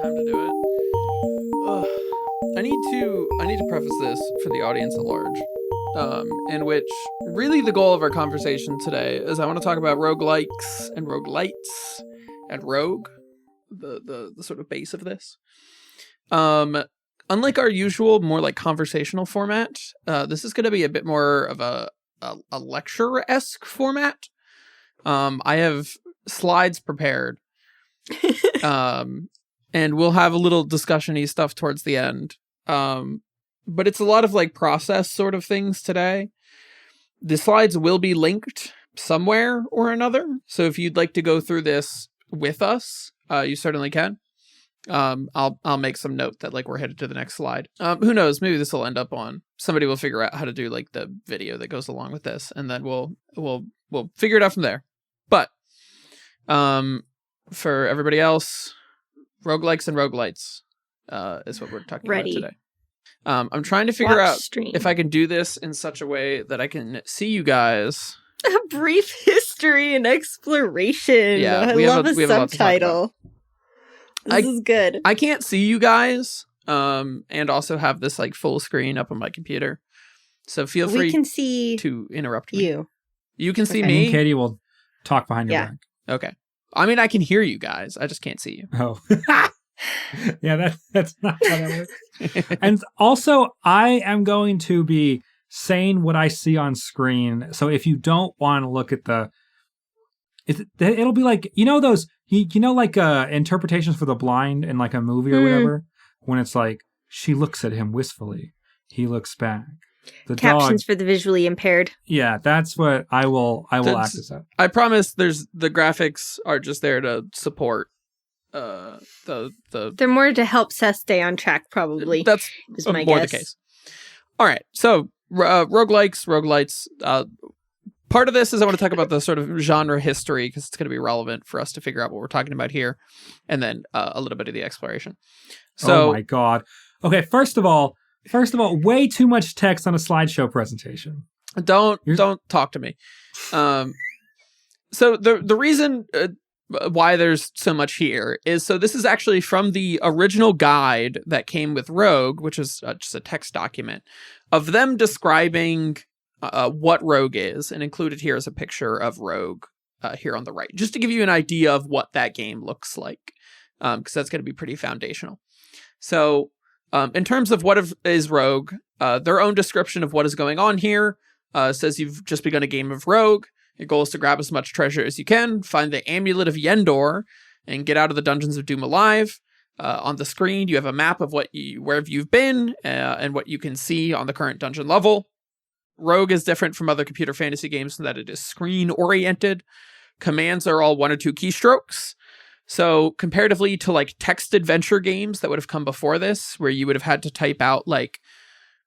time to do it. Ugh. I need to preface this for the audience at large, in which really the goal of our conversation today is I want to talk about roguelikes and roguelites and rogue, the sort of base of this. Unlike our usual more like conversational format, this is going to be a bit more of a lecture-esque format. I have slides prepared, and we'll have a little discussion-y stuff towards the end. But it's a lot of like process sort of things today. The slides will be linked somewhere or another. So if you'd like to go through this with us, you certainly can. I'll make some note that like we're headed to the next slide. Who knows? Maybe this will end up on somebody will figure out how to do like the video that goes along with this, and then we'll figure it out from there. But for everybody else, roguelikes and roguelites is what we're talking about today. I'm trying to figure out if I can do this in such a way that I can see you guys. A brief history and exploration. Yeah, I love a subtitle. This is good. I can't see you guys, and also have this like full screen up on my computer. So feel free to interrupt me. You can see me. And Katie will talk behind your back. Okay. I mean, I can hear you guys. I just can't see you. Oh. Yeah, that's not how that works. And also, I am going to be saying what I see on screen. So if you don't want to look at it'll be like, you know those, like interpretations for the blind in like a movie or whatever, when it's like, she looks at him wistfully. He looks back. The captions for the visually impaired. Yeah, that's what I will act as that. I promise the graphics are just there to support they're more to help Seth stay on track, probably. That's my more guess. The case. All right, so roguelikes, roguelites. Part of this is I want to talk about the sort of genre history because it's going to be relevant for us to figure out what we're talking about here, and then a little bit of the exploration. So, oh my god. Okay, first of all, way too much text on a slideshow presentation. Don't talk to me. So the reason why there's so much here is, so this is actually from the original guide that came with Rogue, which is just a text document of them describing what Rogue is, and included here is a picture of Rogue here on the right, just to give you an idea of what that game looks like, because that's going to be pretty foundational. So in terms of what is Rogue, their own description of what is going on here says you've just begun a game of Rogue. Your goal is to grab as much treasure as you can, find the Amulet of Yendor, and get out of the Dungeons of Doom alive. On the screen, you have a map of where you've been and what you can see on the current dungeon level. Rogue is different from other computer fantasy games in that it is screen-oriented. Commands are all 1 or 2 keystrokes. So comparatively to like text adventure games that would have come before this, where you would have had to type out like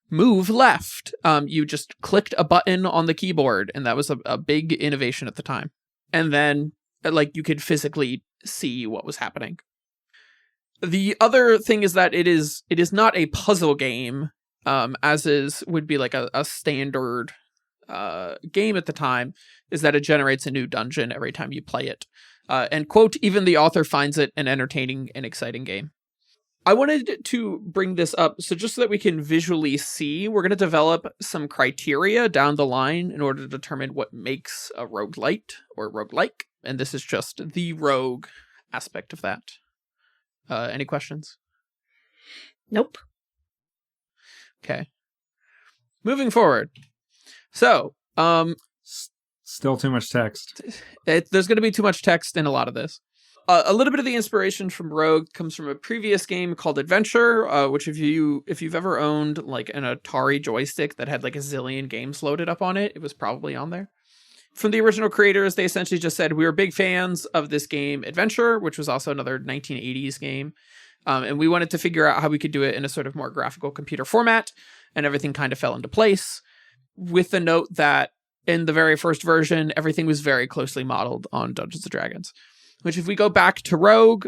move left, you just clicked a button on the keyboard, and that was a big innovation at the time. And then like you could physically see what was happening. The other thing is that it is not a puzzle game, as would be like a standard game at the time, is that it generates a new dungeon every time you play it. And quote, even the author finds it an entertaining and exciting game. I wanted to bring this up so just so that we can visually see, we're going to develop some criteria down the line in order to determine what makes a roguelite or roguelike. And this is just the rogue aspect of that. Any questions? Nope. Okay. Moving forward. So, still too much text. There's going to be too much text in a lot of this. A little bit of the inspiration from Rogue comes from a previous game called Adventure, which if you've ever owned like an Atari joystick that had like a zillion games loaded up on it, it was probably on there. From the original creators, they essentially just said, we were big fans of this game Adventure, which was also another 1980s game. And we wanted to figure out how we could do it in a sort of more graphical computer format, and everything kind of fell into place, with the note that in the very first version, everything was very closely modeled on Dungeons & Dragons. Which, if we go back to Rogue,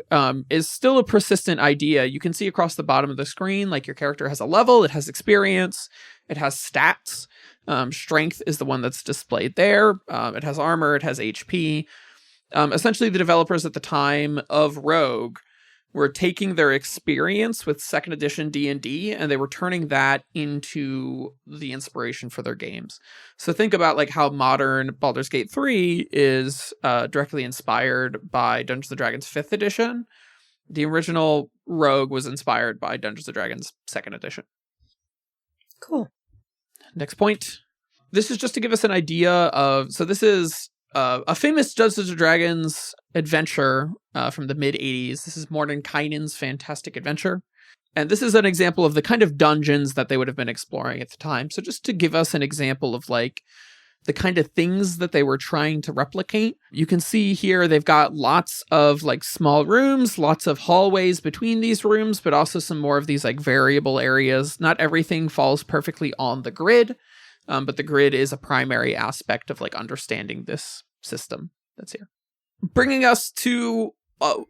is still a persistent idea. You can see across the bottom of the screen, like your character has a level, it has experience, it has stats. Strength is the one that's displayed there. It has armor, it has HP. Essentially, the developers at the time of Rogue were taking their experience with 2nd edition D&D and they were turning that into the inspiration for their games. So think about like how modern Baldur's Gate 3 is directly inspired by Dungeons & Dragons 5th edition. The original Rogue was inspired by Dungeons & Dragons 2nd edition. Cool. Next point. This is just to give us an idea of... So this is a famous Dungeons & Dragons adventure from the mid-'80s. This is Mordenkainen's Fantastic Adventure. And this is an example of the kind of dungeons that they would have been exploring at the time. So just to give us an example of like the kind of things that they were trying to replicate. You can see here they've got lots of like small rooms, lots of hallways between these rooms, but also some more of these like variable areas. Not everything falls perfectly on the grid, but the grid is a primary aspect of like understanding this system that's here. Bringing us to,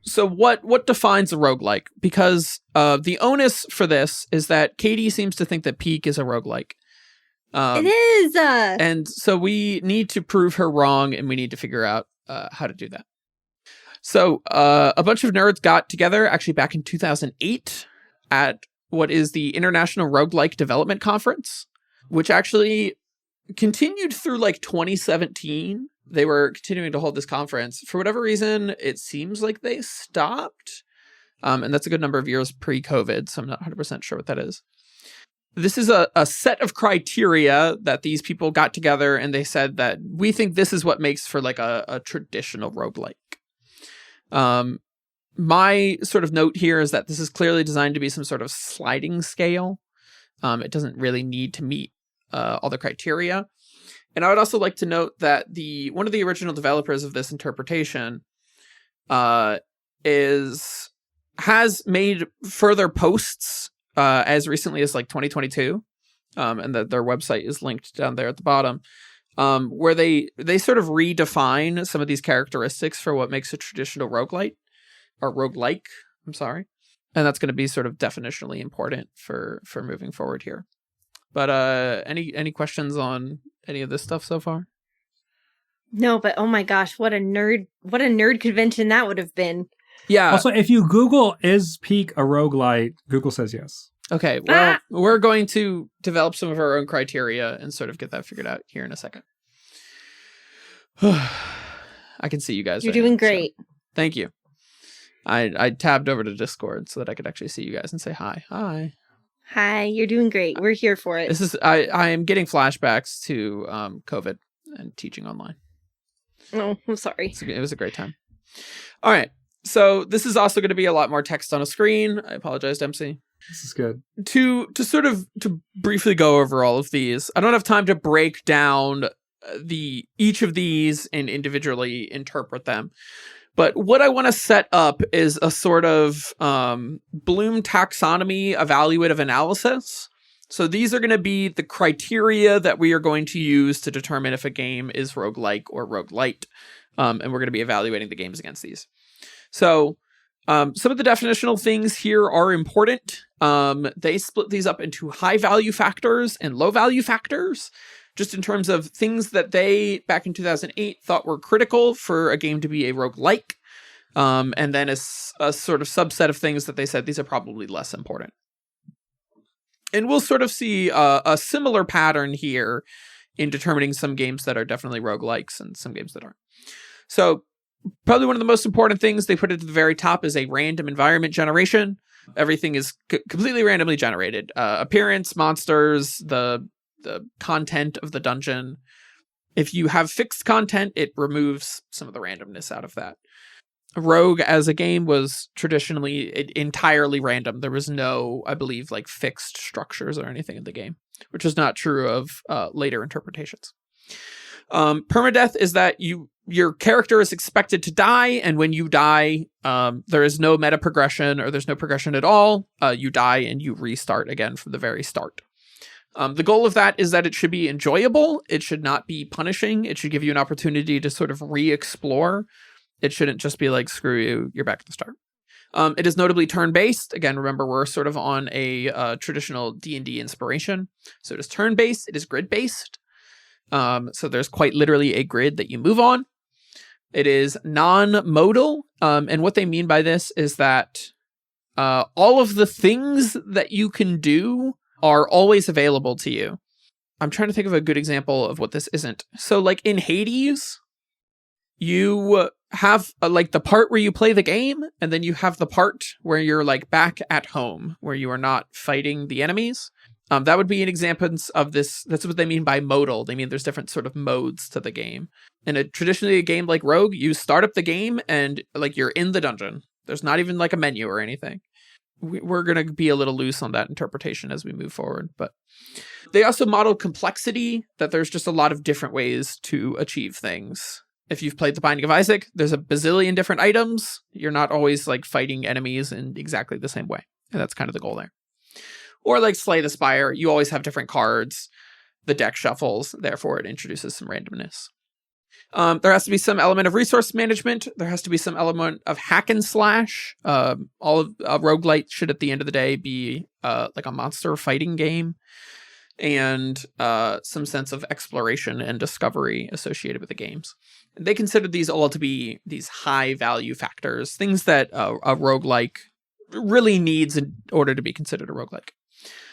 so what defines a roguelike? Because the onus for this is that Katie seems to think that Peak is a roguelike. It is! And so we need to prove her wrong, and we need to figure out how to do that. So a bunch of nerds got together, actually back in 2008, at what is the International Roguelike Development Conference, which actually continued through like 2017. They were continuing to hold this conference. For whatever reason, it seems like they stopped. And that's a good number of years pre-COVID, so I'm not 100% sure what that is. This is a set of criteria that these people got together and they said that we think this is what makes for like a traditional roguelike. My sort of note here is that this is clearly designed to be some sort of sliding scale. It doesn't really need to meet all the criteria. And I would also like to note that one of the original developers of this interpretation has made further posts as recently as like 2022, and that their website is linked down there at the bottom, where they sort of redefine some of these characteristics for what makes a traditional roguelite, or roguelike, I'm sorry. And that's going to be sort of definitionally important for moving forward here. But any questions on any of this stuff so far? No, but oh my gosh, what a nerd convention that would have been. Yeah. Also, if you Google, is Peak a roguelite, Google says yes. Okay, well, we're going to develop some of our own criteria and sort of get that figured out here in a second. I can see you guys. You're doing great. So thank you. I tabbed over to Discord so that I could actually see you guys and say hi. Hi. Hi, you're doing great. We're here for it. I am getting flashbacks to COVID and teaching online. Oh, I'm sorry. It was a great time. All right. So this is also going to be a lot more text on a screen. I apologize, Dempsey. This is good. To briefly go over all of these. I don't have time to break down each of these and individually interpret them. But what I want to set up is a sort of Bloom taxonomy evaluative analysis. So these are going to be the criteria that we are going to use to determine if a game is roguelike or roguelite. And we're going to be evaluating the games against these. So some of the definitional things here are important. They split these up into high value factors and low value factors, just in terms of things that they, back in 2008, thought were critical for a game to be a roguelike. And then a sort of subset of things that they said these are probably less important. And we'll sort of see a similar pattern here in determining some games that are definitely roguelikes and some games that aren't. So probably one of the most important things they put at the very top is a random environment generation. Everything is completely randomly generated. Appearance, monsters, the content of the dungeon. If you have fixed content, it removes some of the randomness out of that. Rogue as a game was traditionally entirely random. There was no, I believe, like fixed structures or anything in the game, which is not true of later interpretations. Permadeath is that your character is expected to die, and when you die, there is no meta progression or there's no progression at all. You die and you restart again from the very start. The goal of that is that it should be enjoyable. It should not be punishing. It should give you an opportunity to sort of re-explore. It shouldn't just be like, screw you, you're back at the start. It is notably turn-based. Again, remember, we're sort of on a traditional D&D inspiration. So it is turn-based. It is grid-based. So there's quite literally a grid that you move on. It is non-modal. And what they mean by this is that all of the things that you can do are always available to you. I'm trying to think of a good example of what this isn't. So like in Hades, you have like the part where you play the game, and then you have the part where you're like back at home, where you are not fighting the enemies. That would be an example of this. That's what they mean by modal. They mean there's different sort of modes to the game. In traditionally a game like Rogue, you start up the game and like you're in the dungeon. There's not even like a menu or anything. We're going to be a little loose on that interpretation as we move forward. But they also modeled complexity, that there's just a lot of different ways to achieve things. If you've played The Binding of Isaac, there's a bazillion different items. You're not always like fighting enemies in exactly the same way. And that's kind of the goal there. Or like Slay the Spire, you always have different cards. The deck shuffles, therefore it introduces some randomness. There has to be some element of resource management. There has to be some element of hack and slash. All of Roguelite should at the end of the day be like a monster fighting game. And some sense of exploration and discovery associated with the games. They considered these all to be these high value factors, things that a roguelike really needs in order to be considered a roguelike.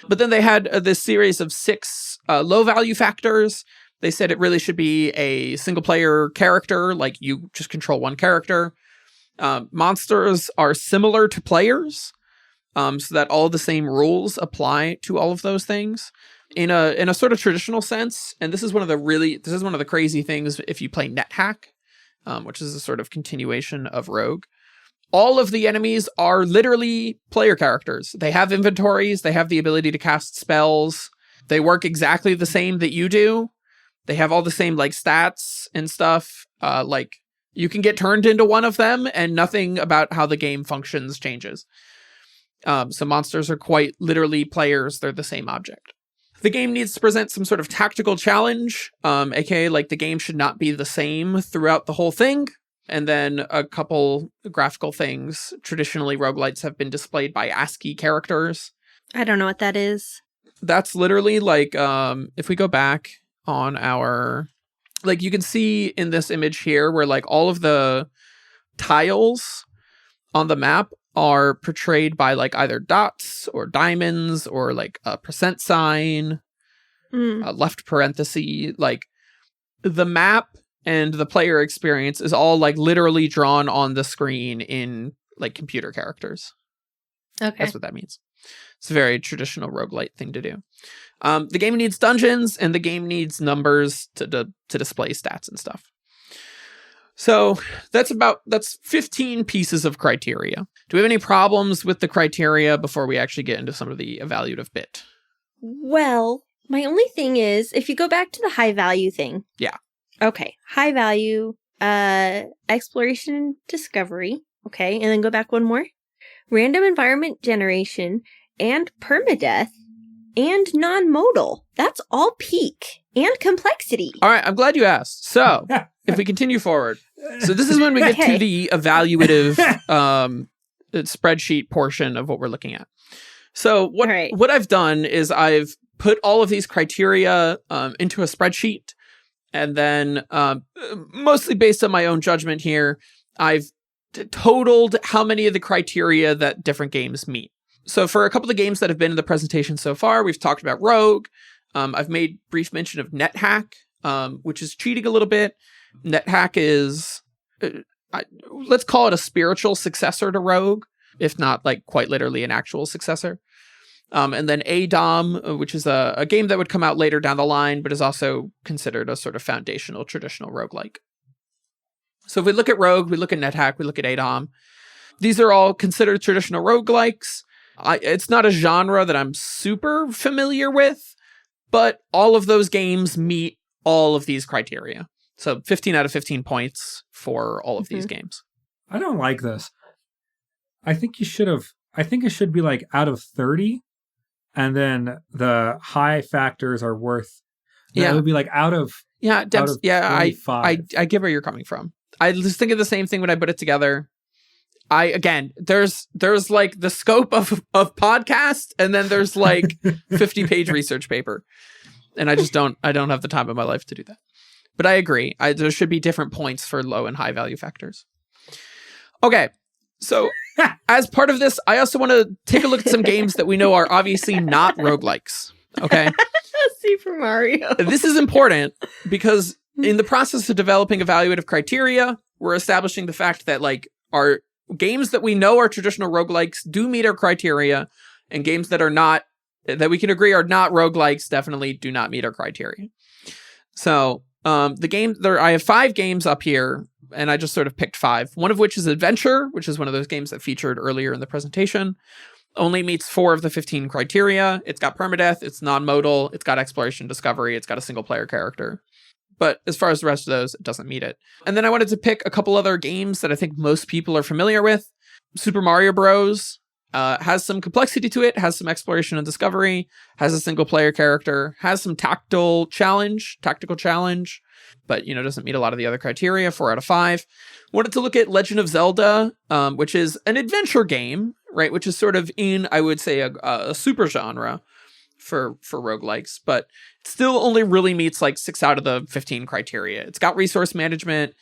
But then they had this series of 6 low value factors. They said it really should be a single player character, like you just control one character. Monsters are similar to players, so that all the same rules apply to all of those things. In a sort of traditional sense, and this is one of the crazy things if you play NetHack, which is a sort of continuation of Rogue. All of the enemies are literally player characters. They have inventories, they have the ability to cast spells, they work exactly the same that you do. They have all the same like stats and stuff. Like you can get turned into one of them and nothing about how the game functions changes. So monsters are quite literally players, they're the same object. The game needs to present some sort of tactical challenge, aka like the game should not be the same throughout the whole thing. And then a couple graphical things. Traditionally, roguelites have been displayed by ASCII characters. I don't know what that is. That's literally like, if we go back on our, like you can see in this image here where like all of the tiles on the map are portrayed by like either dots or diamonds or like a % sign, a left parenthesis. Like the map and the player experience is all like literally drawn on the screen in like computer characters. Okay. That's what that means. It's a very traditional roguelite thing to do. The game needs dungeons and the game needs numbers to display stats and stuff. So that's 15 pieces of criteria. Do we have any problems with the criteria before we actually get into some of the evaluative bit? Well, my only thing is, if you go back to the high value thing. Yeah. Okay. High value, exploration and discovery. Okay. And then go back one more. Random environment generation and permadeath and non-modal. That's all peak and complexity. All right. I'm glad you asked. So if we continue forward. So this is when we get to the evaluative spreadsheet portion of what we're looking at. So what I've done is I've put all of these criteria into a spreadsheet. And then mostly based on my own judgment here, I've totaled how many of the criteria that different games meet. So for a couple of games that have been in the presentation so far, we've talked about Rogue. I've made brief mention of NetHack, which is cheating a little bit. NetHack is, let's call it a spiritual successor to Rogue, if not like quite literally an actual successor. And then ADOM, which is a game that would come out later down the line, but is also considered a sort of foundational traditional roguelike. So if we look at Rogue, we look at NetHack, we look at ADOM. These are all considered traditional roguelikes. It's not a genre that I'm super familiar with, but all of those games meet all of these criteria. So 15 out of 15 points for all of these games. I don't like this. I think it should be like out of 30, and then the high factors are worth. It would be like out of. Yeah, out of 25. I get where you're coming from. I was thinking the same thing when I put it together. There's like the scope of podcast, and then there's like 50-page research paper, and I don't have the time of my life to do that. But I agree. There should be different points for low and high value factors. Okay, so as part of this, I also want to take a look at some games that we know are obviously not roguelikes. Okay. Super Mario. This is important because in the process of developing evaluative criteria, we're establishing the fact that like our games that we know are traditional roguelikes do meet our criteria, and games that are not, that we can agree are not roguelikes, definitely do not meet our criteria. So the game there, I have 5 games up here, and I just sort of picked 5. One of which is Adventure, which is one of those games that featured earlier in the presentation. Only meets 4 of the 15 criteria. It's got permadeath, it's non-modal, it's got exploration discovery, it's got a single player character. But as far as the rest of those, it doesn't meet it. And then I wanted to pick a couple other games that I think most people are familiar with. Super Mario Bros. Has some complexity to it, has some exploration and discovery, has a single player character, has some tactical challenge, but, you know, doesn't meet a lot of the other criteria, 4 out of 5. Wanted to look at Legend of Zelda, which is an adventure game, right? Which is sort of in, I would say, a super genre for roguelikes, but it still only really meets like 6 out of the 15 criteria. It's got resource management.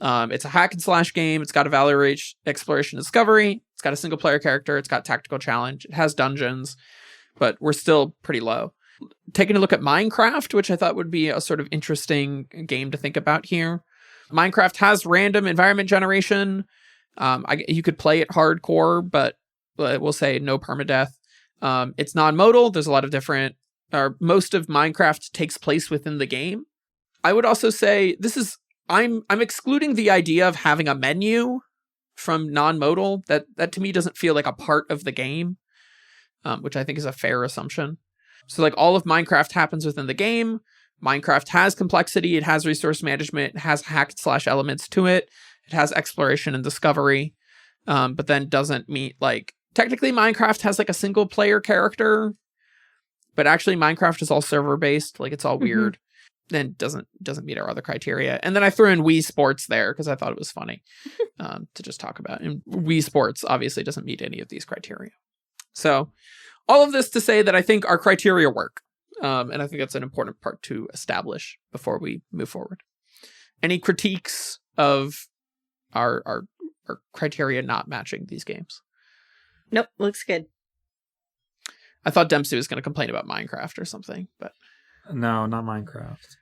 It's a hack and slash game. It's got evaluation, exploration, discovery. It's got a single player character. It's got tactical challenge. It has dungeons, but we're still pretty low. Taking a look at Minecraft, which I thought would be a sort of interesting game to think about here. Minecraft has random environment generation. You could play it hardcore, but we'll say no permadeath. It's non-modal. There's a lot of different, most of Minecraft takes place within the game. I would also say this is, I'm excluding the idea of having a menu from non-modal. That to me doesn't feel like a part of the game, which I think is a fair assumption. So like all of Minecraft happens within the game. Minecraft has complexity. It has resource management. It has hack slash elements to it. It has exploration and discovery, but then doesn't meet like, technically Minecraft has like a single player character, but actually Minecraft is all server based. Like it's all weird. Then doesn't meet our other criteria. And then I threw in Wii Sports there because I thought it was funny to just talk about. And Wii Sports obviously doesn't meet any of these criteria. So all of this to say that I think our criteria work. And I think that's an important part to establish before we move forward. Any critiques of our criteria not matching these games? Nope, looks good. I thought Dempsey was going to complain about Minecraft or something, but... No, not Minecraft.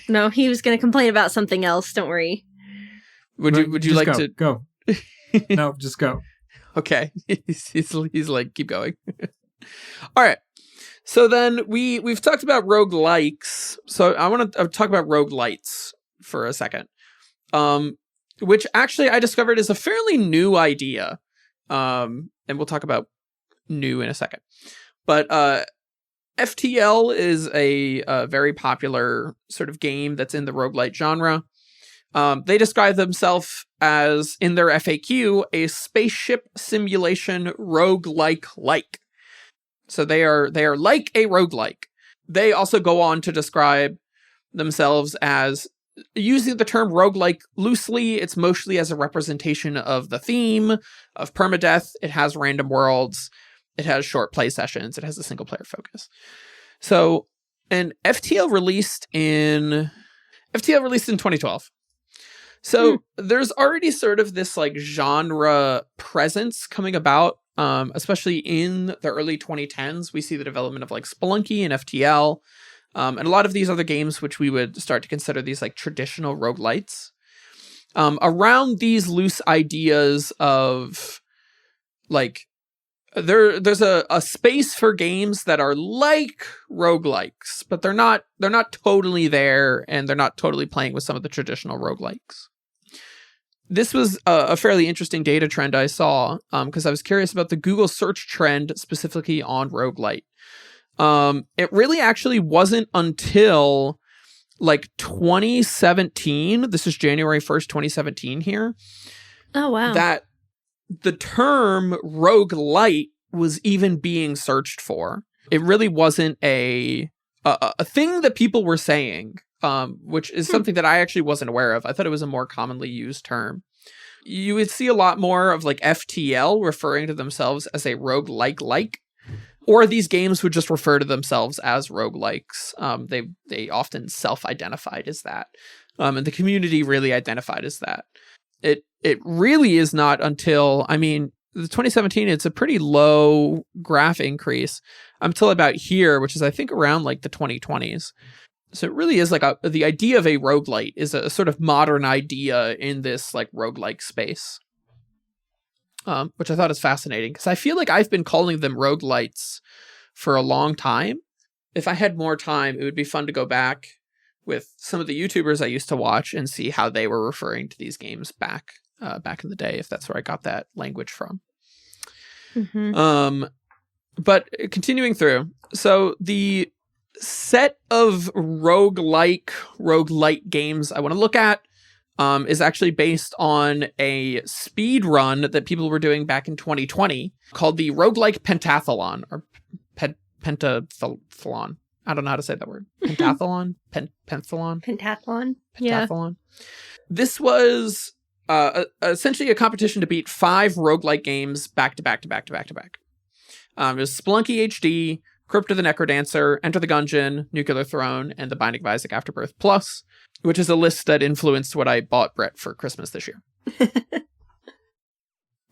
No, he was going to complain about something else. Don't worry. Would you like to go? No, just go. Okay, he's like, keep going. All right. So then we've talked about roguelikes. So I want to talk about roguelites for a second, which actually I discovered is a fairly new idea. And we'll talk about new in a second. But FTL is a very popular sort of game that's in the roguelite genre. They describe themselves as, in their FAQ, a spaceship simulation roguelike. So they are like a roguelike. They also go on to describe themselves as, using the term roguelike loosely, it's mostly as a representation of the theme of permadeath. It has random worlds. It has short play sessions. It has a single player focus. So, and FTL released in 2012. So there's already sort of this like genre presence coming about, especially in the early 2010s. We see the development of like Spelunky and FTL, and a lot of these other games, which we would start to consider these like traditional roguelites. Around these loose ideas of like, there's a space for games that are like roguelikes, but they're not totally there, and they're not totally playing with some of the traditional roguelikes. This was a fairly interesting data trend I saw, because I was curious about the Google search trend specifically on roguelite. It really actually wasn't until like 2017, this is January 1st, 2017 here. Oh, wow. That the term roguelite was even being searched for. It really wasn't a thing that people were saying, which is something that I actually wasn't aware of. I thought it was a more commonly used term. You would see a lot more of like FTL referring to themselves as a roguelike, or these games would just refer to themselves as roguelikes. They often self-identified as that. And the community really identified as that. it really is not until, I mean, the 2017, it's a pretty low graph increase until about here, which is, I think, around like the 2020s. So it really is like the idea of a roguelite is a sort of modern idea in this like roguelike space, which I thought is fascinating because I feel like I've been calling them roguelites for a long time. If I had more time, it would be fun to go back with some of the YouTubers I used to watch and see how they were referring to these games back in the day, if that's where I got that language from. Mm-hmm. But continuing through, so the set of roguelite games I want to look at is actually based on a speed run that people were doing back in 2020 called the Roguelike Pentathlon, or Pentathlon. I don't know how to say that word. Pentathlon? Pentathlon? Pentathlon. Pentathlon. This was essentially a competition to beat 5 roguelike games back to back to back to back to back. It was Spelunky HD, Crypt of the Necrodancer, Enter the Gungeon, Nuclear Throne, and The Binding of Isaac Afterbirth Plus, which is a list that influenced what I bought Brett for Christmas this year.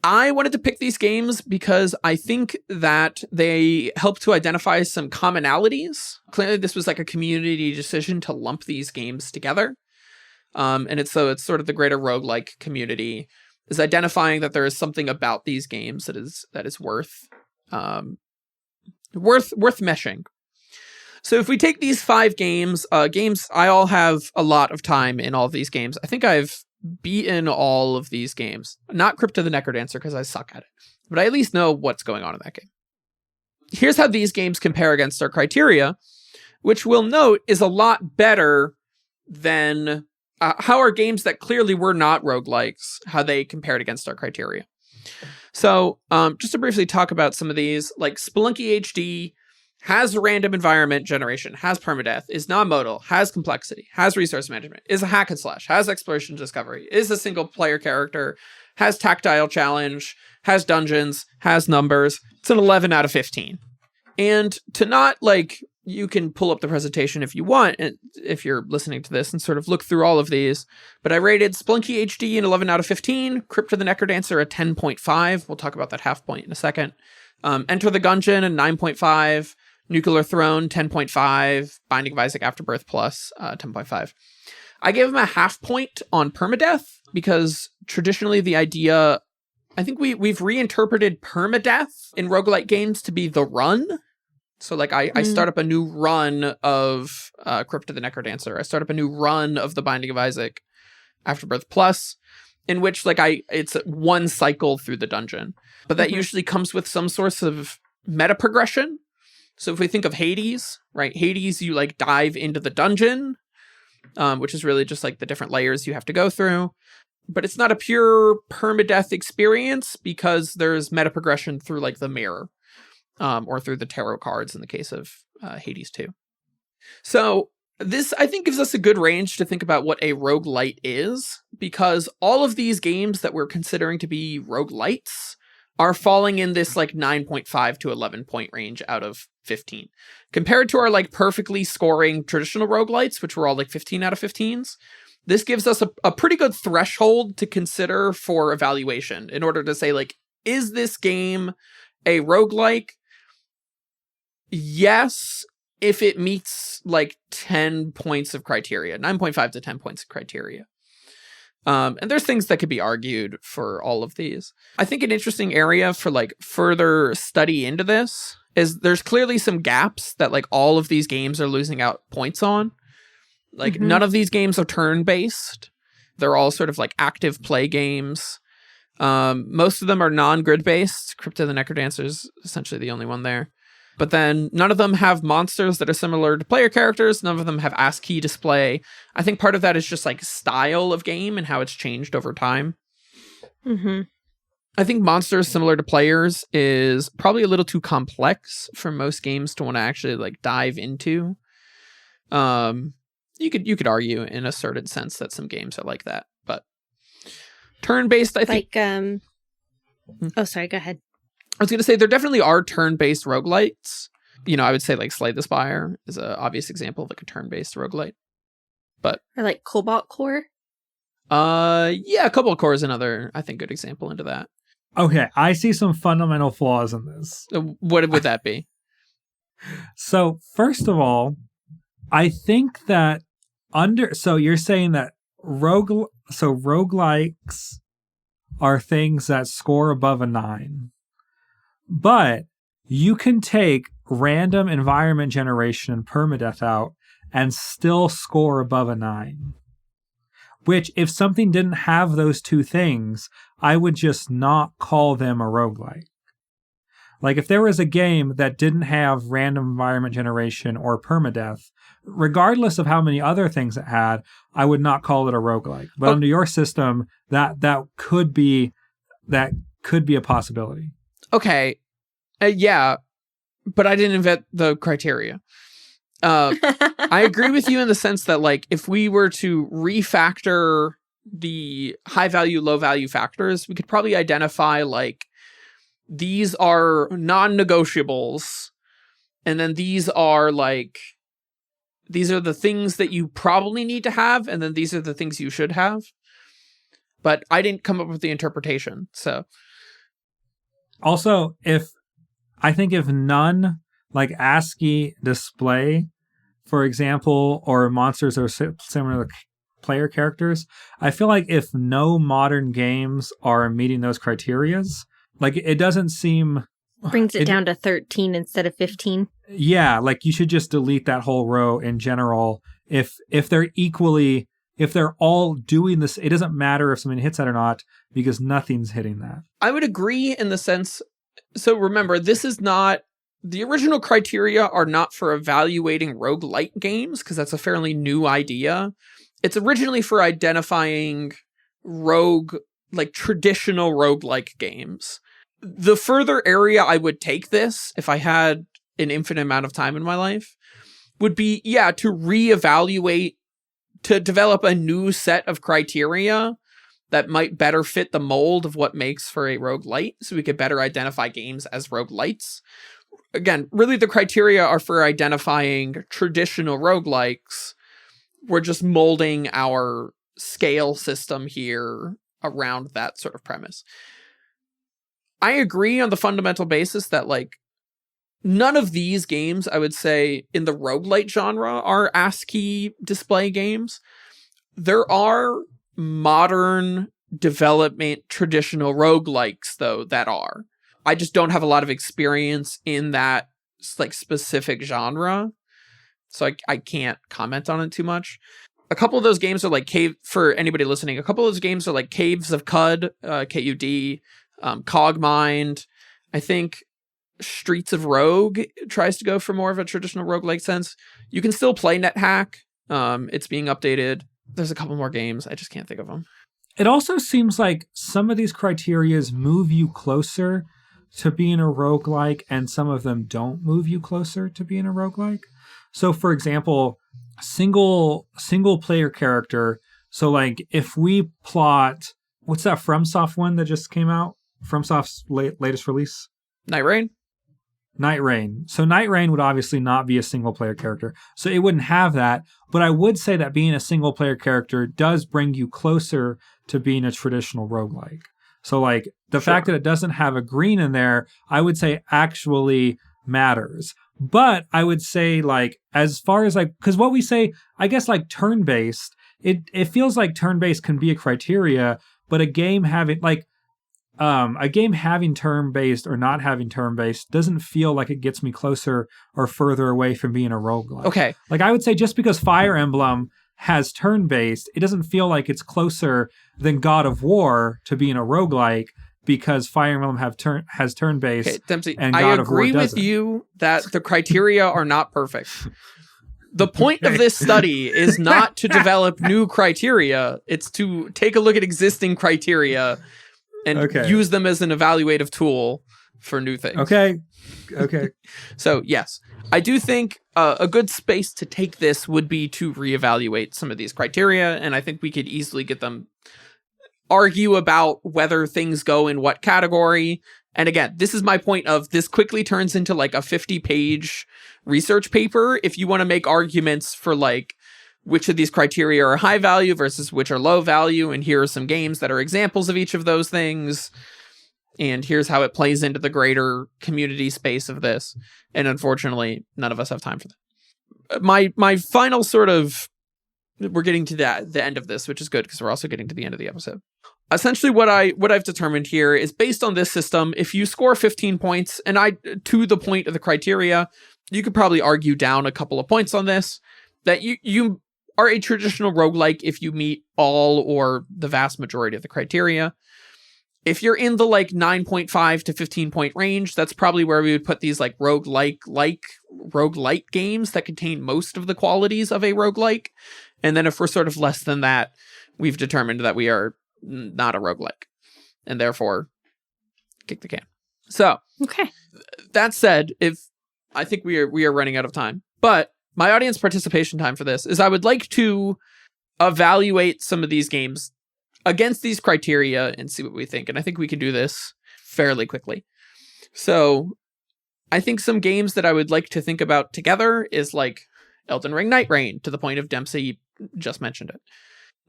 I wanted to pick these games because I think that they help to identify some commonalities. Clearly, this was like a community decision to lump these games together. And it's sort of the greater roguelike community is identifying that there is something about these games that is worth meshing. So if we take these 5 games, I all have a lot of time in all of these games. I think I've beaten all of these games. Not Crypt of the Necrodancer because I suck at it, but I at least know what's going on in that game. Here's how these games compare against our criteria, which we'll note is a lot better than how our games that clearly were not roguelikes, how they compared against our criteria. So just to briefly talk about some of these, like Spelunky HD has random environment generation, has permadeath, is non-modal, has complexity, has resource management, is a hack and slash, has exploration discovery, is a single player character, has tactile challenge, has dungeons, has numbers. It's an 11 out of 15. And to not like, you can pull up the presentation if you want, if you're listening to this, and sort of look through all of these. But I rated Spelunky HD an 11 out of 15, Crypt of the Necrodancer a 10.5. We'll talk about that half point in a second. Enter the Gungeon a 9.5. Nuclear Throne 10.5. Binding of Isaac Afterbirth Plus 10.5. I gave him a half point on permadeath because traditionally the idea, I think we've reinterpreted permadeath in roguelike games to be the run. So like I start up a new run of Crypt of the Necrodancer. I start up a new run of The Binding of Isaac Afterbirth Plus, in which like it's one cycle through the dungeon. But that usually comes with some source of meta progression. So if we think of Hades, right? Hades, you like dive into the dungeon, which is really just like the different layers you have to go through. But it's not a pure permadeath experience because there's meta progression through like the mirror. Or through the tarot cards in the case of Hades 2. So this, I think, gives us a good range to think about what a roguelite is, because all of these games that we're considering to be roguelites are falling in this like 9.5 to 11 point range out of 15. Compared to our like perfectly scoring traditional roguelites, which were all like 15 out of 15s, this gives us a pretty good threshold to consider for evaluation in order to say, like, is this game a roguelike? Yes, if it meets like 10 points of criteria, 9.5 to 10 points of criteria. And there's things that could be argued for all of these. I think an interesting area for like further study into this is there's clearly some gaps that like all of these games are losing out points on. Like none of these games are turn-based. They're all sort of like active play games. Most of them are non-grid based. Crypt of the Necrodancer is essentially the only one there. But then none of them have monsters that are similar to player characters. None of them have ASCII display. I think part of that is just like style of game and how it's changed over time. I think monsters similar to players is probably a little too complex for most games to want to actually like dive into. You could argue in a certain sense that some games are like that, but turn-based, I think. Oh, sorry, go ahead. I was going to say there definitely are turn-based roguelites. You know, I would say like Slay the Spire is an obvious example of like a turn-based roguelite. But or like Cobalt Core. Yeah, a couple of core is another, I think, good example into that. Okay, I see some fundamental flaws in this. What would that be? So, first of all, I think that so you're saying that roguelikes are things that score above a 9. But you can take random environment generation and permadeath out and still score above a 9. Which, if something didn't have those two things, I would just not call them a roguelike. Like, if there was a game that didn't have random environment generation or permadeath, regardless of how many other things it had, I would not call it a roguelike. But under your system, that could be a possibility. Okay. Yeah, but I didn't invent the criteria. I agree with you in the sense that, like, if we were to refactor the high value, low value factors, we could probably identify, like, these are non-negotiables, and then these are the things that you probably need to have, and then these are the things you should have. But I didn't come up with the interpretation, so. Also, if none, like ASCII display, for example, or monsters are similar to player characters, I feel like if no modern games are meeting those criterias, like, it doesn't seem... Brings it down to 13 instead of 15. Yeah, like, you should just delete that whole row in general. If they're all doing this, it doesn't matter if something hits that or not, because nothing's hitting that. I would agree in the sense... So remember, this is not... The original criteria are not for evaluating roguelite games, because that's a fairly new idea. It's originally for identifying traditional roguelike games. The further area I would take this, if I had an infinite amount of time in my life, would be, to reevaluate, to develop a new set of criteria that might better fit the mold of what makes for a roguelite, so we could better identify games as roguelites. Again, really the criteria are for identifying traditional roguelikes. We're just molding our scale system here around that sort of premise. I agree on the fundamental basis that, like, none of these games, I would say, in the roguelite genre are ASCII display games. There are modern development traditional roguelikes, though, that are. I just don't have a lot of experience in that, like, specific genre, so I can't comment on it too much. A couple of those games are like for anybody listening, a couple of those games are like Caves of Cud, KUD, Cogmind. I think Streets of Rogue tries to go for more of a traditional roguelike sense. You can still play NetHack. It's being updated. There's a couple more games. I just can't think of them. It also seems like some of these criterias move you closer to being a roguelike, and some of them don't move you closer to being a roguelike. So, for example, single player character. So, like, if we plot, what's that FromSoft one that just came out? FromSoft's latest release? Night Rain. So Night Rain would obviously not be a single player character, so it wouldn't have that. But I would say that being a single player character does bring you closer to being a traditional roguelike. So, like, the fact that it doesn't have a green in there, I would say actually matters. But I would say, like, as far as, like, because what we say, I guess, like, turn-based, it feels like turn-based can be a criteria, but a game having turn-based or not having turn-based doesn't feel like it gets me closer or further away from being a roguelike. Okay. Like, I would say just because Fire Emblem has turn-based, it doesn't feel like it's closer than God of War to being a roguelike, because Fire Emblem has turn-based. Okay, Dempsey, and God I of War agree with doesn't. you that the criteria are not perfect. The point of this study is not to develop new criteria. It's to take a look at existing criteria and use them as an evaluative tool for new things. Okay. So, yes, I do think a good space to take this would be to reevaluate some of these criteria, and I think we could easily get them, argue about whether things go in what category. And again, this is my point of this quickly turns into like a 50-page research paper if you want to make arguments for, like, which of these criteria are high value versus which are low value, and here are some games that are examples of each of those things, and here's how it plays into the greater community space of this. And unfortunately, none of us have time for that. My final sort of, we're getting to the end of this, which is good because we're also getting to the end of the episode. Essentially, what I've determined here is based on this system, if you score 15 points, and to the point of the criteria, you could probably argue down a couple of points on this, that you are a traditional roguelike if you meet all or the vast majority of the criteria. If you're in the 9.5 to 15 point range, that's probably where we would put these roguelike games that contain most of the qualities of a roguelike. And then if we're sort of less than that, we've determined that we are not a roguelike, and therefore kick the can. So, okay. That said, I think we are running out of time, but my audience participation time for this is I would like to evaluate some of these games against these criteria and see what we think. And I think we can do this fairly quickly. So I think some games that I would like to think about together is Elden Ring Night Rain, to the point of Dempsey just mentioned it.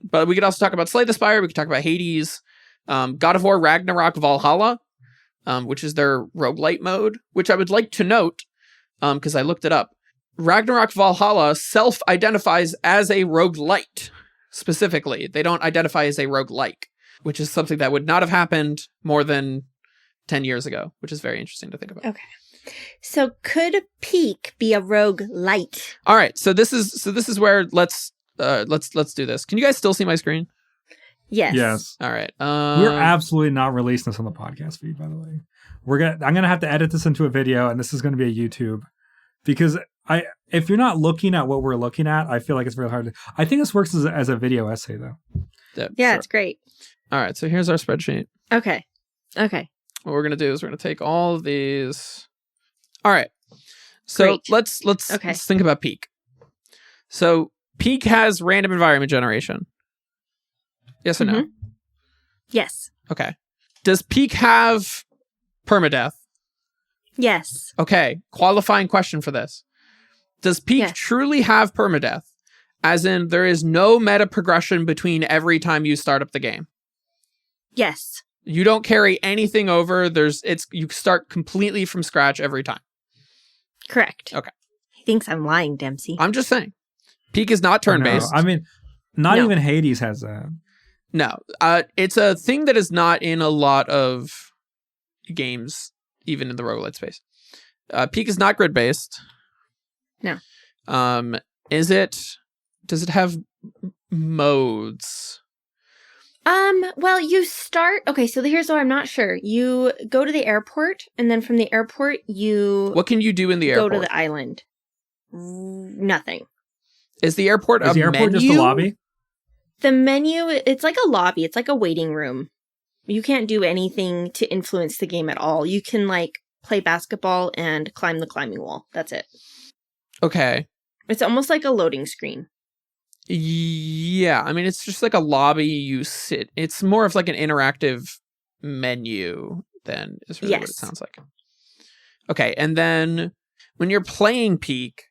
But we could also talk about Slay the Spire. We could talk about Hades, God of War Ragnarok Valhalla, which is their roguelite mode, which I would like to note, because I looked it up. Ragnarok Valhalla self-identifies as a roguelite, specifically. They don't identify as a roguelike, which is something that would not have happened more than 10 years ago, which is very interesting to think about. Okay. So could Peak be a roguelite? All right. So this is where let's do this. Can you guys still see my screen? Yes. All right. We're absolutely not releasing this on the podcast feed, by the way. I'm gonna have to edit this into a video, and this is gonna be a YouTube, because if you're not looking at what we're looking at, I feel like it's really hard. I think this works as a video essay, though. Yeah, sure. It's great. All right. So here's our spreadsheet. Okay. What we're gonna do is we're gonna take all of these. All right. So let's think about Peak. So Peak has random environment generation. Yes or no? Yes. Okay. Does Peak have permadeath? Yes. Okay. Qualifying question for this. Does Peak truly have permadeath? As in, there is no meta progression between every time you start up the game? Yes. You don't carry anything over. You start completely from scratch every time. Correct. Okay. He thinks I'm lying, Dempsey. I'm just saying. Peak is not turn-based. No, I mean, not even Hades has that. No. It's a thing that is not in a lot of games, even in the roguelite space. Peak is not grid-based. No. Does it have modes? Well, you start... Okay, so here's what I'm not sure. You go to the airport, and then from the airport, What can you do in the airport? Go to the island. Nothing. Is the airport just a lobby? The menu, it's like a lobby. It's like a waiting room. You can't do anything to influence the game at all. You can, play basketball and climb the climbing wall. That's it. Okay. It's almost like a loading screen. Yeah, I mean, it's just like a lobby you sit. It's more of an interactive menu than is really what it sounds like. Okay, and then when you're playing Peak,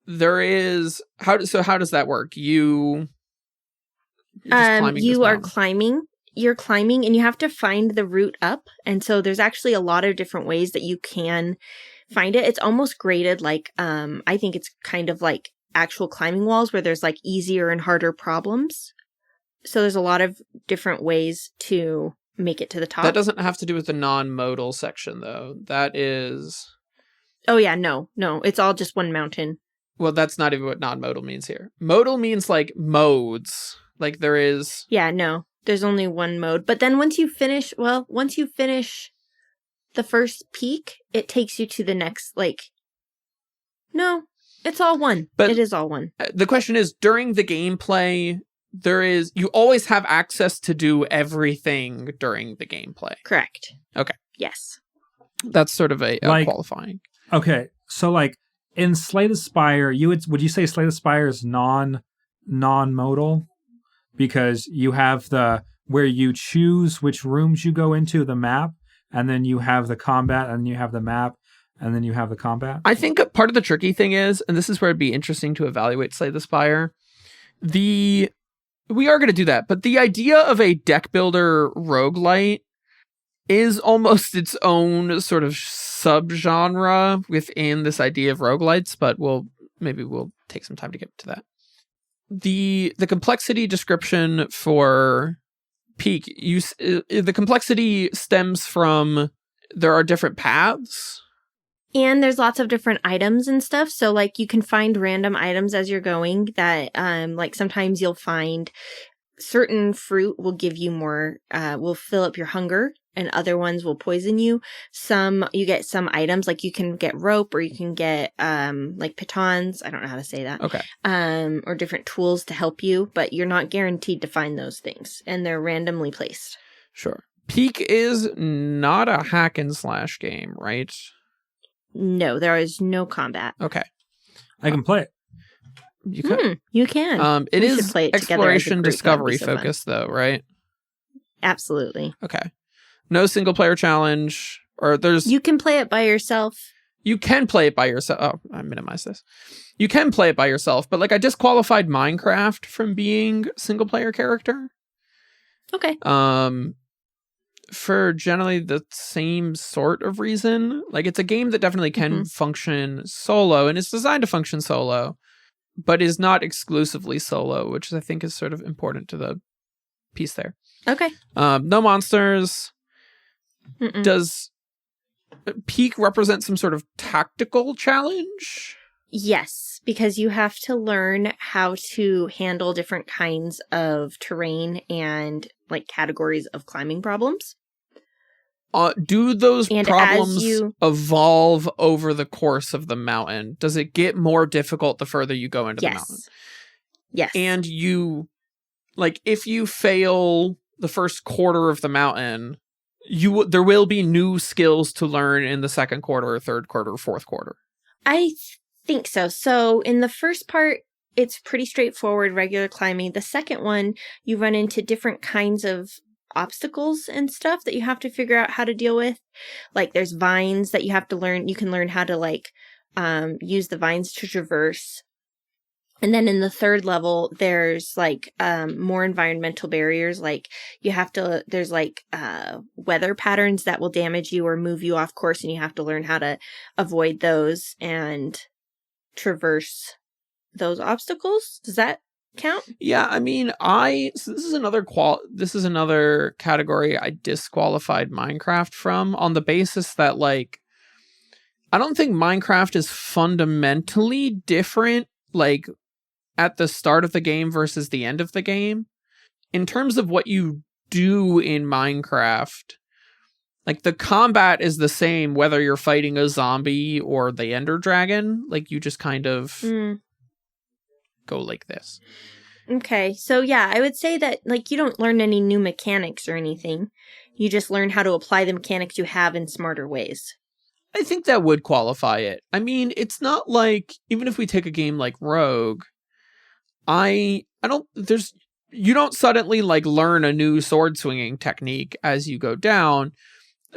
there is how does that work? You are climbing. You're climbing, and you have to find the route up. And so there's actually a lot of different ways that you can find it. It's almost graded I think it's kind of like actual climbing walls where there's easier and harder problems. So there's a lot of different ways to make it to the top. That doesn't have to do with the non-modal section, though. That is... Oh, yeah, no. It's all just one mountain. Well, that's not even what non-modal means here. Modal means modes. There is... Yeah, no. There's only one mode. But then once you finish the first peak, it takes you to the next, No, it's all one. But it is all one. The question is, during the gameplay, you always have access to do everything during the gameplay. Correct. Okay. Yes. That's sort of a qualifying. Okay, so in Slay the Spire, would you say Slay the Spire is non-modal? Because you have where you choose which rooms you go into, the map, and then you have the combat, and you have the map, and then you have the combat. I think part of the tricky thing is, and this is where it'd be interesting to evaluate Slay the Spire, We are going to do that, but the idea of a deck builder roguelite is almost its own sort of subgenre within this idea of roguelites, but maybe we'll take some time to get to that. The complexity description for Peak, the complexity stems from there are different paths. And there's lots of different items and stuff. So, like, you can find random items as you're going that, like, sometimes you'll find certain fruit will give you more, will fill up your hunger, and other ones will poison you. You get some items, like you can get rope, or you can get, like, pitons. I don't know how to say that. Okay. Or different tools to help you, but you're not guaranteed to find those things, and they're randomly placed. Sure. Peak is not a hack and slash game, right? No, there is no combat. Okay. I can play it. You can. You can. It is exploration discovery focused, though, right? Absolutely. Okay. No single player challenge, or there's... You can play it by yourself. You can play it by yourself. Oh, I minimized this. You can play it by yourself, but, like, I disqualified Minecraft from being single player character. Okay. For generally the same sort of reason. Like, it's a game that definitely can function solo, and it's designed to function solo, but is not exclusively solo, which I think is sort of important to the piece there. Okay. No monsters. Does Peak represent some sort of tactical challenge? Yes, because you have to learn how to handle different kinds of terrain and, like, categories of climbing problems. Do those problems evolve over the course of the mountain? Does it get more difficult the further you go into the mountain? Yes. And if you fail the first quarter of the mountain, there will be new skills to learn in the second quarter or third quarter or fourth quarter. I think so. So in the first part, it's pretty straightforward, regular climbing. The second one, you run into different kinds of obstacles and stuff that you have to figure out how to deal with. Like, there's vines that you have to learn. You can learn how to, like, use the vines to traverse. And then in the third level, there's, like, more environmental barriers. Like, there's, like, weather patterns that will damage you or move you off course, and you have to learn how to avoid those and traverse those obstacles. Does that count? Yeah, I mean, so this is another category I disqualified Minecraft from, on the basis that, like, I don't think Minecraft is fundamentally different, like, at the start of the game versus the end of the game. In terms of what you do in Minecraft, like, the combat is the same whether you're fighting a zombie or the Ender Dragon. Like, you just kind of go like this. Okay, so yeah, I would say that, like, you don't learn any new mechanics or anything. You just learn how to apply the mechanics you have in smarter ways. I think that would qualify it. I mean, it's not like, even if we take a game like Rogue, you don't suddenly, like, learn a new sword swinging technique as you go down.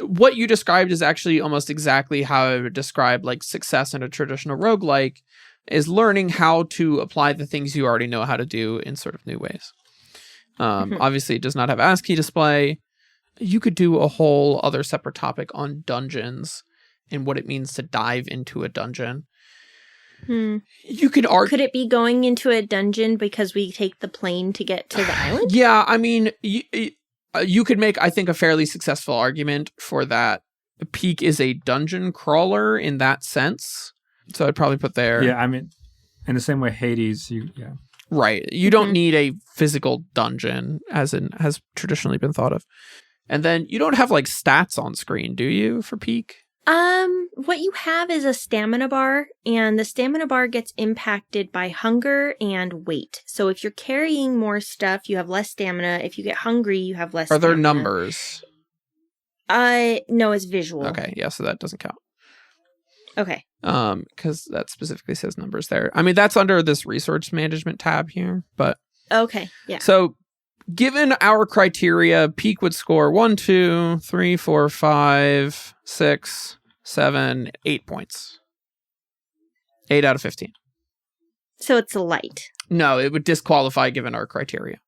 What you described is actually almost exactly how I would describe, like, success in a traditional roguelike, is learning how to apply the things you already know how to do in sort of new ways. Obviously, it does not have ASCII display. You could do a whole other separate topic on dungeons and what it means to dive into a dungeon. You could argue... Could it be going into a dungeon because we take the plane to get to the island? Yeah, I mean, you could make, I think, a fairly successful argument for that. Peak is a dungeon crawler in that sense. So I'd probably put there. Yeah, I mean, in the same way Hades, Right. You don't need a physical dungeon, as has traditionally been thought of. And then you don't have, like, stats on screen, do you, for Peak? What you have is a stamina bar, and the stamina bar gets impacted by hunger and weight. So if you're carrying more stuff, you have less stamina. If you get hungry, you have less stamina. Are there numbers? No, it's visual. Okay, yeah, so that doesn't count. Okay. Because that specifically says numbers there. I mean, that's under this resource management tab here, but... Okay, yeah. So, given our criteria, Peak would score 1, 2, 3, 4, 5, 6, 7, 8 points. 8 out of 15. So it's a light. No, it would disqualify given our criteria.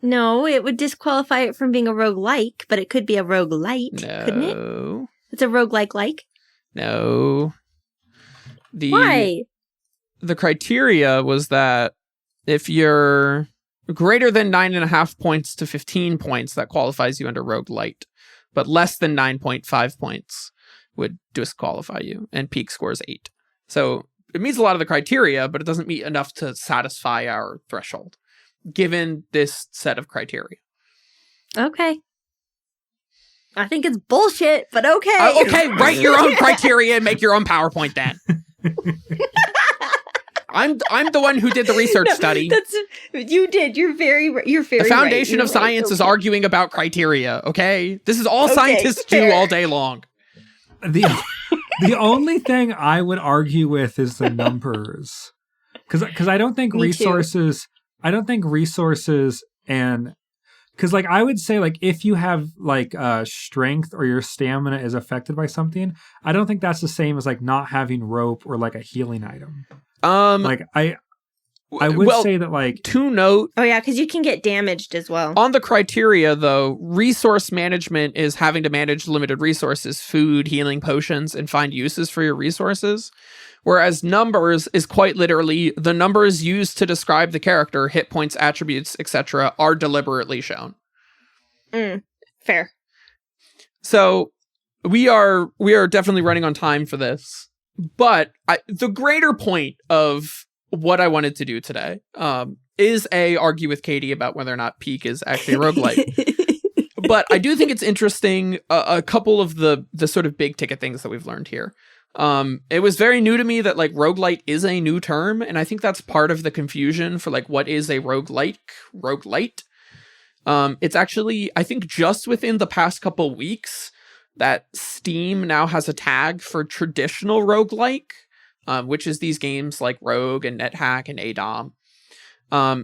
No, it would disqualify it from being a roguelike, but it could be a roguelite, couldn't it? It's a roguelike. No. Why? The criteria was that if you're greater than 9.5 points to 15 points, that qualifies you under Rogue-Lite. But less than 9.5 points would disqualify you, and peak score is 8. So it meets a lot of the criteria, but it doesn't meet enough to satisfy our threshold, given this set of criteria. Okay. I think it's bullshit, but okay. Okay, write your own criteria and make your own PowerPoint then. I'm the one who did the research study. You did. You're very The foundation of science is arguing about criteria, okay? This is all scientists do all day long. The only thing I would argue with is the numbers. Cuz I don't think resources and because like I would say like if you have like strength or your stamina is affected by something, I don't think that's the same as like not having rope or like a healing item. Like I would say that like to note. Oh yeah, because you can get damaged as well. On the criteria though, resource management is having to manage limited resources, food, healing potions, and find uses for your resources. Whereas numbers is quite literally the numbers used to describe the character, hit points, attributes, etc., are deliberately shown. Fair. So we are definitely running on time for this. But the greater point of what I wanted to do today is argue with Katie about whether or not Peak is actually a roguelite. But I do think it's interesting, a couple of the sort of big ticket things that we've learned here. It was very new to me that like roguelite is a new term, and I think that's part of the confusion for like what is a roguelite. It's actually, I think just within the past couple weeks that Steam now has a tag for traditional roguelike, which is these games like Rogue and NetHack and ADOM.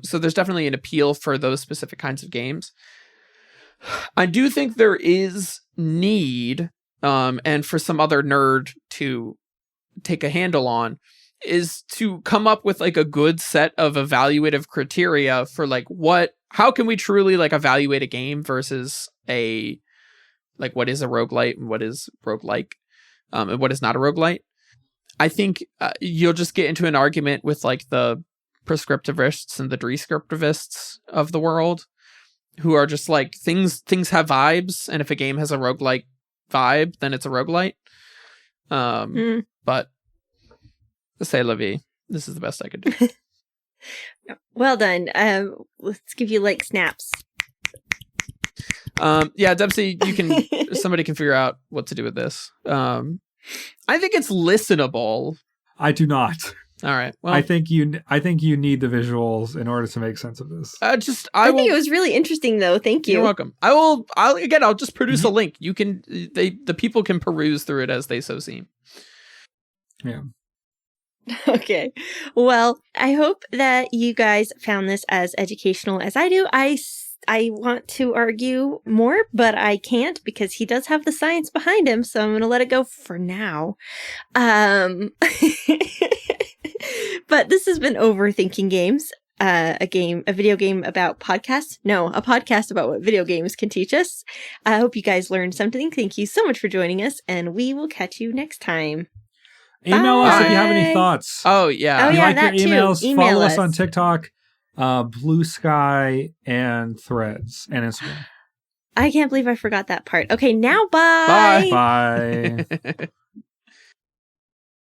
So there's definitely an appeal for those specific kinds of games. I do think there is need, and for some other nerd to take a handle on, is to come up with like a good set of evaluative criteria for like how can we truly like evaluate a game versus like what is a roguelite and what is roguelike, and what is not a roguelite. I think you'll just get into an argument with like the prescriptivists and the descriptivists of the world, who are just like things have vibes, and if a game has a roguelike vibe, then it's a roguelite. But say la vie. This is the best I could do. Well done. Let's give you like snaps. Yeah, Dempsey, somebody can figure out what to do with this. I think it's listenable. I do not. All right. Well, I think you need the visuals in order to make sense of this. I think it was really interesting though. Thank you. You're welcome. I'll just produce a link. The people can peruse through it as they so seem. Yeah. Okay. Well, I hope that you guys found this as educational as I do. I want to argue more, but I can't because he does have the science behind him, so I'm going to let it go for now. But this has been Overthinking Games, a video game about podcasts. No, a podcast about what video games can teach us. I hope you guys learned something. Thank you so much for joining us, and we will catch you next time. Email us if you have any thoughts. Oh, yeah. If you like your emails, follow us on TikTok, Bluesky, and Threads, and Instagram. I can't believe I forgot that part. Okay, now bye. Bye.